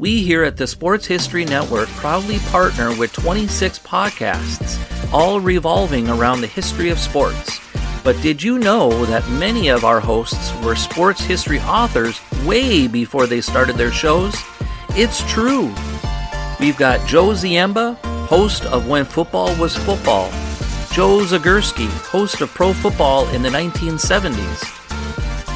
We here at the Sports History Network proudly partner with 26 podcasts, all revolving around the history of sports. But did you know that many of our hosts were sports history authors way before they started their shows? It's true. We've got Joe Ziemba, host of When Football Was Football, Joe Zagurski, host of Pro Football in the 1970s,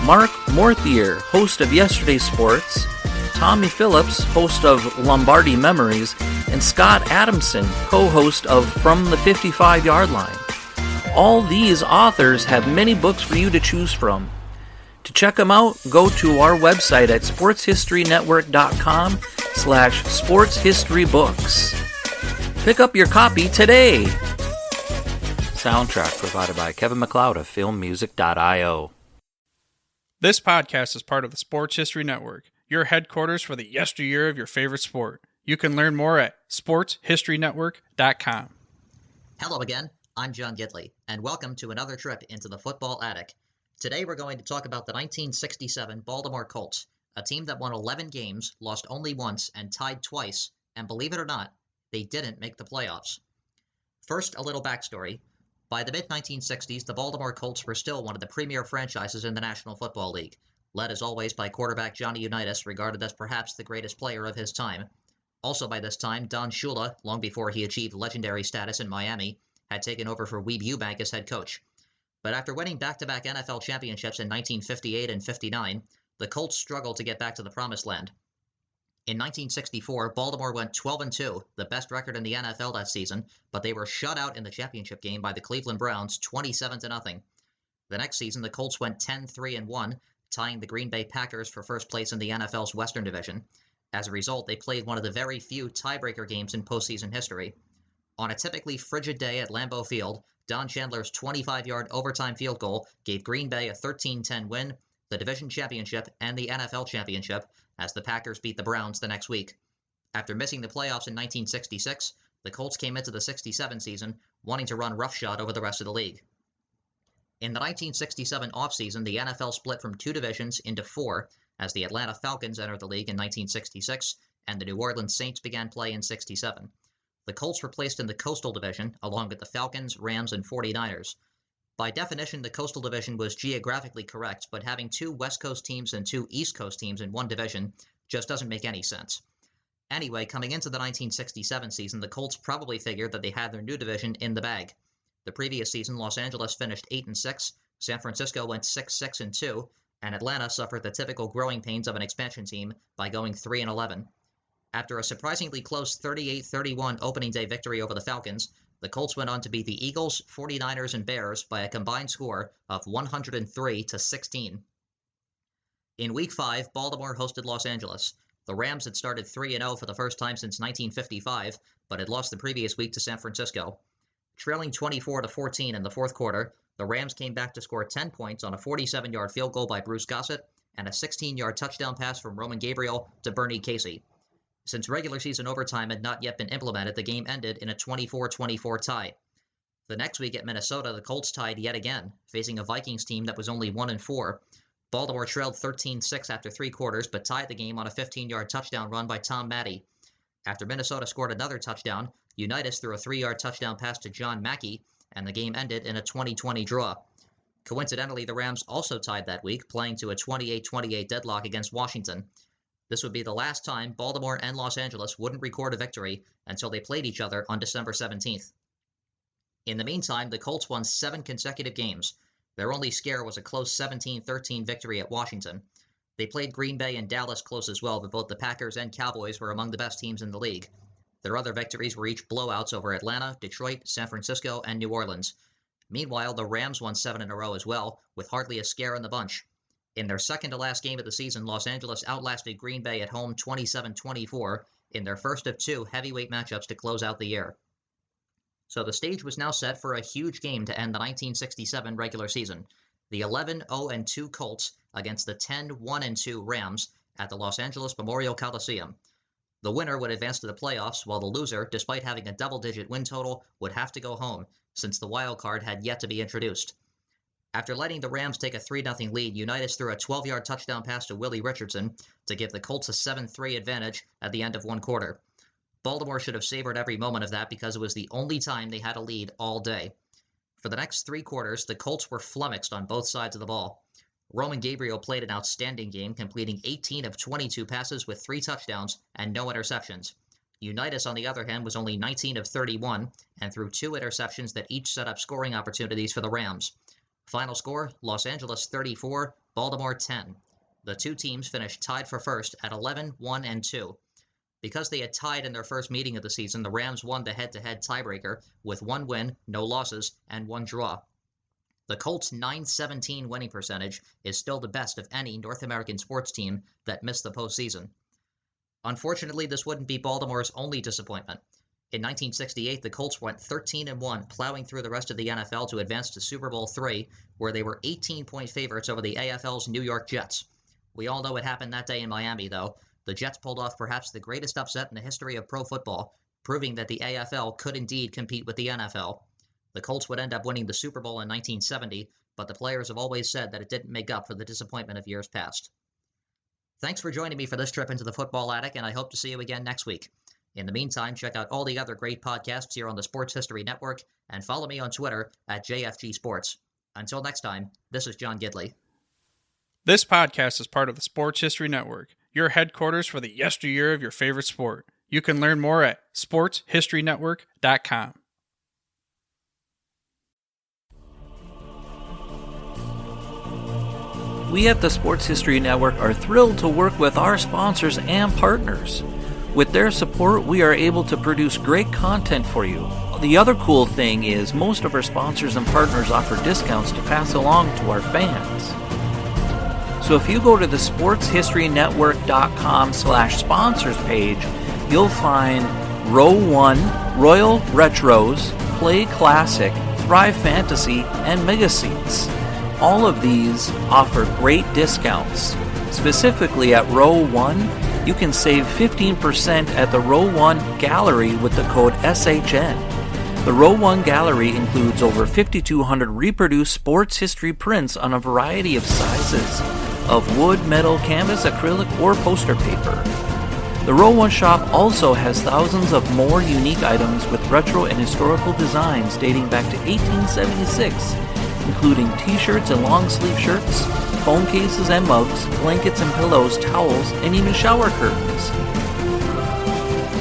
Mark Morthier, host of Yesterday Sports, Tommy Phillips, host of Lombardi Memories, and Scott Adamson, co-host of From the 55-Yard Line. All these authors have many books for you to choose from. To check them out, go to our website at sportshistorynetwork.com/sportshistorybooks. Pick up your copy today. Soundtrack provided by Kevin MacLeod of filmmusic.io. This podcast is part of the Sports History Network, your headquarters for the yesteryear of your favorite sport. You can learn more at sportshistorynetwork.com. Hello again, I'm John Gidley, and welcome to another trip into the football attic. Today we're going to talk about the 1967 Baltimore Colts, a team that won 11 games, lost only once, and tied twice, and believe it or not, they didn't make the playoffs. First, a little backstory. By the mid-1960s, the Baltimore Colts were still one of the premier franchises in the National Football League, led as always by quarterback Johnny Unitas, regarded as perhaps the greatest player of his time. Also by this time, Don Shula, long before he achieved legendary status in Miami, had taken over for Weeb Ewbank as head coach. But after winning back-to-back NFL championships in 1958 and 59, the Colts struggled to get back to the promised land. In 1964, Baltimore went 12-2, the best record in the NFL that season, but they were shut out in the championship game by the Cleveland Browns 27-0. The next season, the Colts went 10-3-1, tying the Green Bay Packers for first place in the NFL's Western Division. As a result, they played one of the very few tiebreaker games in postseason history. On a typically frigid day at Lambeau Field, Don Chandler's 25-yard overtime field goal gave Green Bay a 13-10 win, the division championship, and the NFL championship, as the Packers beat the Browns the next week. After missing the playoffs in 1966, the Colts came into the 67 season wanting to run roughshod over the rest of the league. In the 1967 offseason, the NFL split from two divisions into four, as the Atlanta Falcons entered the league in 1966 and the New Orleans Saints began play in 67. The Colts were placed in the Coastal Division, along with the Falcons, Rams, and 49ers. By definition, the Coastal Division was geographically correct, but having two West Coast teams and two East Coast teams in one division just doesn't make any sense. Anyway, coming into the 1967 season, the Colts probably figured that they had their new division in the bag. The previous season, Los Angeles finished 8-6, San Francisco went 6-2, and Atlanta suffered the typical growing pains of an expansion team by going 3-11. After a surprisingly close 38-31 opening day victory over the Falcons, the Colts went on to beat the Eagles, 49ers, and Bears by a combined score of 103-16. In Week 5, Baltimore hosted Los Angeles. The Rams had started 3-0 for the first time since 1955, but had lost the previous week to San Francisco. Trailing 24-14 in the fourth quarter, the Rams came back to score 10 points on a 47-yard field goal by Bruce Gossett and a 16-yard touchdown pass from Roman Gabriel to Bernie Casey. Since regular season overtime had not yet been implemented, the game ended in a 24-24 tie. The next week at Minnesota, the Colts tied yet again, facing a Vikings team that was only 1-4. Baltimore trailed 13-6 after three quarters, but tied the game on a 15-yard touchdown run by Tom Matte. After Minnesota scored another touchdown, Unitas threw a 3-yard touchdown pass to John Mackey, and the game ended in a 20-20 draw. Coincidentally, the Rams also tied that week, playing to a 28-28 deadlock against Washington. This would be the last time Baltimore and Los Angeles wouldn't record a victory until they played each other on December 17th. In the meantime, the Colts won 7 consecutive games. Their only scare was a close 17-13 victory at Washington. They played Green Bay and Dallas close as well, but both the Packers and Cowboys were among the best teams in the league. Their other victories were each blowouts over Atlanta, Detroit, San Francisco, and New Orleans. Meanwhile, the Rams won 7 in a row as well, with hardly a scare in the bunch. In their second-to-last game of the season, Los Angeles outlasted Green Bay at home 27-24 in their first of two heavyweight matchups to close out the year. So the stage was now set for a huge game to end the 1967 regular season. The 11-0-2 Colts against the 10-1-2 Rams at the Los Angeles Memorial Coliseum. The winner would advance to the playoffs, while the loser, despite having a double-digit win total, would have to go home, since the wild card had yet to be introduced. After letting the Rams take a 3-0 lead, Unitas threw a 12-yard touchdown pass to Willie Richardson to give the Colts a 7-3 advantage at the end of one quarter. Baltimore should have savored every moment of that because it was the only time they had a lead all day. For the next 3 quarters, the Colts were flummoxed on both sides of the ball. Roman Gabriel played an outstanding game, completing 18 of 22 passes with 3 touchdowns and no interceptions. Unitas, on the other hand, was only 19 of 31 and threw 2 interceptions that each set up scoring opportunities for the Rams. Final score, Los Angeles 34, Baltimore 10. The two teams finished tied for first at 11, 1, and 2. Because they had tied in their first meeting of the season, the Rams won the head-to-head tiebreaker with 1 win, no losses, and 1 draw. The Colts' .917 winning percentage is still the best of any North American sports team that missed the postseason. Unfortunately, this wouldn't be Baltimore's only disappointment. In 1968, the Colts went 13-1, plowing through the rest of the NFL to advance to Super Bowl III, where they were 18-point favorites over the AFL's New York Jets. We all know what happened that day in Miami, though. The Jets pulled off perhaps the greatest upset in the history of pro football, proving that the AFL could indeed compete with the NFL. The Colts would end up winning the Super Bowl in 1970, but the players have always said that it didn't make up for the disappointment of years past. Thanks for joining me for this trip into the Football Attic, and I hope to see you again next week. In the meantime, check out all the other great podcasts here on the Sports History Network, and follow me on Twitter at JFG Sports. Until next time, this is John Gidley. This podcast is part of the Sports History Network, your headquarters for the yesteryear of your favorite sport. You can learn more at sportshistorynetwork.com. We at the Sports History Network are thrilled to work with our sponsors and partners. With their support, we are able to produce great content for you. The other cool thing is most of our sponsors and partners offer discounts to pass along to our fans. So if you go to the sportshistorynetwork.com/sponsors page, you'll find Row 1, Royal Retros, Play Classic, Thrive Fantasy, and Mega Seats. All of these offer great discounts. Specifically at Row 1, you can save 15% at the Row 1 Gallery with the code SHN. The Row 1 Gallery includes over 5,200 reproduced sports history prints on a variety of sizes of wood, metal, canvas, acrylic, or poster paper. The Row 1 shop also has thousands of more unique items with retro and historical designs dating back to 1876, including t-shirts and long-sleeve shirts, phone cases and mugs, blankets and pillows, towels, and even shower curtains.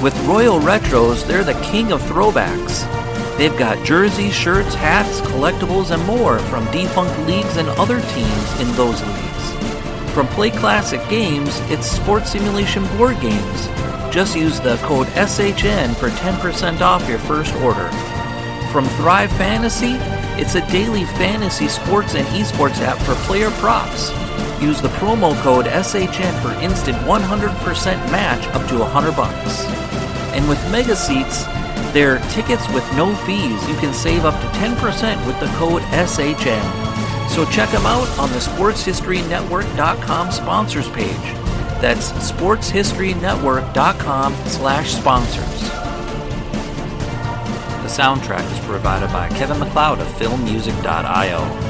With Royal Retros, they're the king of throwbacks. They've got jerseys, shirts, hats, collectibles, and more from defunct leagues and other teams in those leagues. From Play Classic Games, it's sports simulation board games. Just use the code SHN for 10% off your first order. From Thrive Fantasy, it's a daily fantasy sports and esports app for player props. Use the promo code SHN for instant 100% match up to $100. And with Mega Seats, they're tickets with no fees. You can save up to 10% with the code SHN. So check them out on the sportshistorynetwork.com sponsors page. That's sportshistorynetwork.com/sponsors. The soundtrack is provided by Kevin MacLeod of filmmusic.io.